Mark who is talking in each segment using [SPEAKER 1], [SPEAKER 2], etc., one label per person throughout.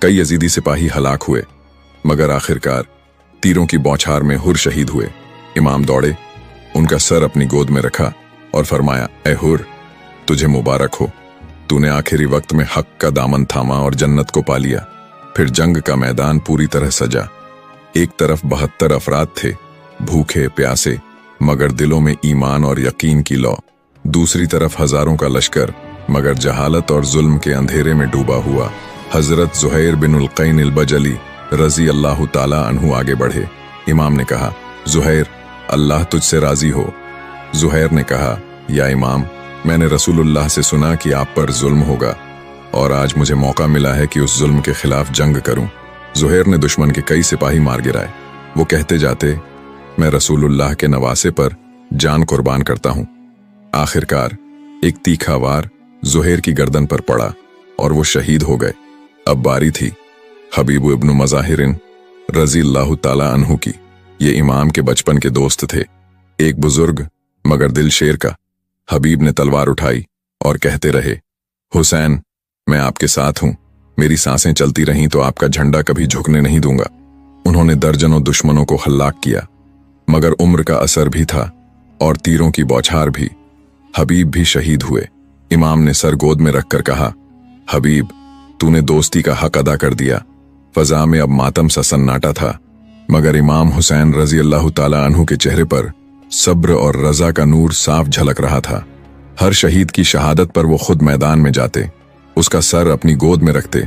[SPEAKER 1] कई यजीदी सिपाही हलाक हुए, मगर आखिरकार तीरों की बौछार में हुर शहीद हुए। इमाम दौड़े, उनका सर अपनी गोद में रखा और फरमाया, ए हुर, तुझे मुबारक हो, तूने आखिरी वक्त में हक का दामन थामा और जन्नत को पा लिया। फिर जंग का मैदान पूरी तरह सजा। एक तरफ 72 अफराद थे, भूखे प्यासे, मगर दिलों में ईमान और यकीन की लौ। दूसरी तरफ हजारों का लश्कर, मगर जहालत और जुल्म के अंधेरे में डूबा हुआ। हजरत ज़ुहैर बिन उल-क़ैन अल-बजली रजी अल्लाह ताला अन्हु आगे बढ़े। इमाम ने कहा, ज़ुहैर, अल्लाह तुझसे राजी हो। ज़ुहैर ने कहा, या इमाम, मैंने रसूलुल्लाह से सुना कि आप पर जुल्म होगा और आज मुझे मौका मिला है कि उस जुल्म के खिलाफ जंग करूं। ज़ुहैर ने दुश्मन के कई सिपाही मार गिराए। वो कहते जाते, मैं रसूलुल्लाह के नवासे पर जान कुर्बान करता हूं। आखिरकार एक तीखा वार ज़ुहैर की गर्दन पर पड़ा और वो शहीद हो गए। अब बारी थी हबीब इब्न मज़ाहिरिन रज़ी अल्लाह ताला अन्हु की। ये इमाम के बचपन के दोस्त थे, एक बुजुर्ग मगर दिल शेर का। हबीब ने तलवार उठाई और कहते रहे, हुसैन, मैं आपके साथ हूं, मेरी सांसें चलती रहीं तो आपका झंडा कभी झुकने नहीं दूंगा। उन्होंने दर्जनों दुश्मनों को हल्लाक किया, मगर उम्र का असर भी था और तीरों की बौछार भी। हबीब भी शहीद हुए। इमाम ने सर गोद में रखकर कहा, हबीब, तूने दोस्ती का हक अदा कर दिया। फजा में अब मातम सा सन्नाटा था, मगर इमाम हुसैन रजी अल्लाह ताला अन्हु के चेहरे पर सब्र और रजा का नूर साफ झलक रहा था। हर शहीद की शहादत पर वो खुद मैदान में जाते, उसका सर अपनी गोद में रखते,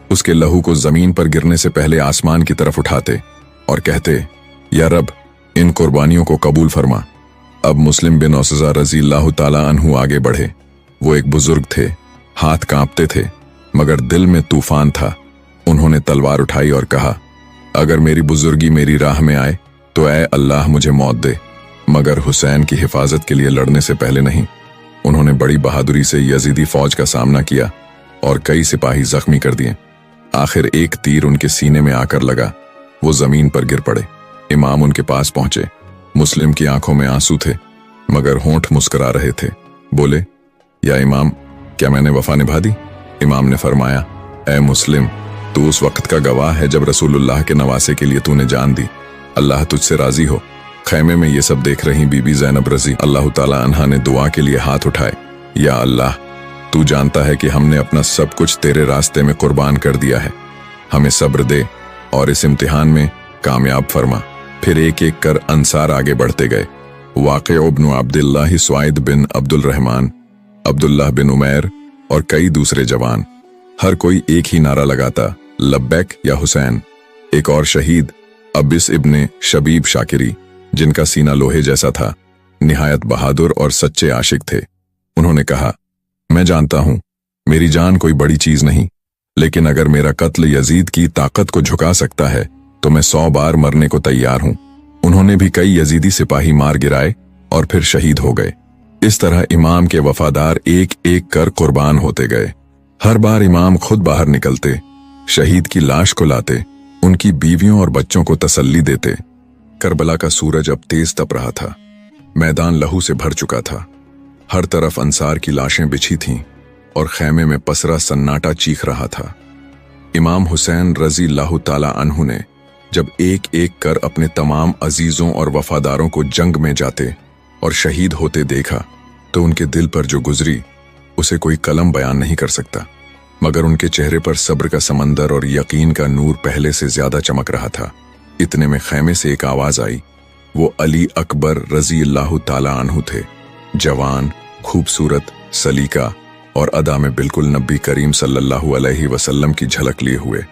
[SPEAKER 1] उसके लहू को जमीन पर गिरने से पहले आसमान की तरफ उठाते और कहते, या रब, इन कुर्बानियों को कबूल फरमा। अब मुस्लिम बिन औसज़ा रजी अल्लाह ताला अन्हु आगे बढ़े। वो एक बुजुर्ग थे, हाथ कांपते थे, मगर दिल में तूफान था। उन्होंने तलवार उठाई और कहा, अगर मेरी बुजुर्गी मेरी राह में आए तो ऐ अल्लाह मुझे मौत दे, मगर हुसैन की हिफाजत के लिए लड़ने से पहले नहीं। उन्होंने बड़ी बहादुरी से यजीदी फौज का सामना किया और कई सिपाही जख्मी कर दिए। आखिर एक तीर उनके सीने में आकर लगा, वो जमीन पर गिर पड़े। इमाम उनके पास पहुंचे। मुस्लिम की आंखों में आंसू थे, मगर होंठ मुस्कुरा रहे थे। बोले, या इमाम, क्या मैंने वफा निभा दी? इमाम ने फरमाया, ए मुस्लिम, तू उस वक्त का गवाह है जब रसूलुल्लाह के नवासे के लिए तूने जान दी। अल्लाह तुझसे राजी हो। खैमे में ये सब देख रही बीबी ज़ैनब रजी अल्लाह ताला अन्हा ने दुआ के लिए हाथ उठाए, या अल्लाह, तू जानता है कि हमने अपना सब कुछ तेरे रास्ते में कुर्बान कर दिया है। हमें सब्र दे और इस इम्तिहान में कामयाब फरमा। फिर एक एक कर अंसार आगे बढ़ते गए। वाक़िअ इब्न अब्दुल्लाह, सुआइद बिन अब्दुल रहमान, अब्दुल्लाह बिन उमैर और कई दूसरे जवान। हर कोई एक ही नारा लगाता, लब्बैक या हुसैन। एक और शहीद अबिस इब्ने शबीब शाकिरी, जिनका सीना लोहे जैसा था, निहायत बहादुर और सच्चे आशिक थे। उन्होंने कहा, मैं जानता हूं मेरी जान कोई बड़ी चीज नहीं, लेकिन अगर मेरा कत्ल यजीद की ताकत को झुका सकता है तो मैं 100 बार मरने को तैयार हूं। उन्होंने भी कई यजीदी सिपाही मार गिराए और फिर शहीद हो गए। इस तरह इमाम के वफादार एक एक कर कुर्बान होते गए। हर बार इमाम खुद बाहर निकलते, शहीद की लाश को लाते, उनकी बीवियों और बच्चों को तसल्ली देते। करबला का सूरज अब तेज तप रहा था, मैदान लहू से भर चुका था। हर तरफ अंसार की लाशें बिछी थीं और खैमे में पसरा सन्नाटा चीख रहा था। इमाम हुसैन रजी अल्लाह ताला अन्हु ने जब एक एक कर अपने तमाम अजीजों और वफादारों को जंग में जाते और शहीद होते देखा तो उनके दिल पर जो गुजरी उसे कोई कलम बयान नहीं कर सकता, मगर उनके चेहरे पर सब्र का समंदर और यकीन का नूर पहले से ज्यादा चमक रहा था। इतने में खैमे से एक आवाज आई। वो अली अकबर रजी अल्लाह ताला अन्हु थे, जवान, खूबसूरत, सलीका और अदा में बिल्कुल नबी करीम सल्लल्लाहु अलैहि वसल्लम की झलक लिए हुए।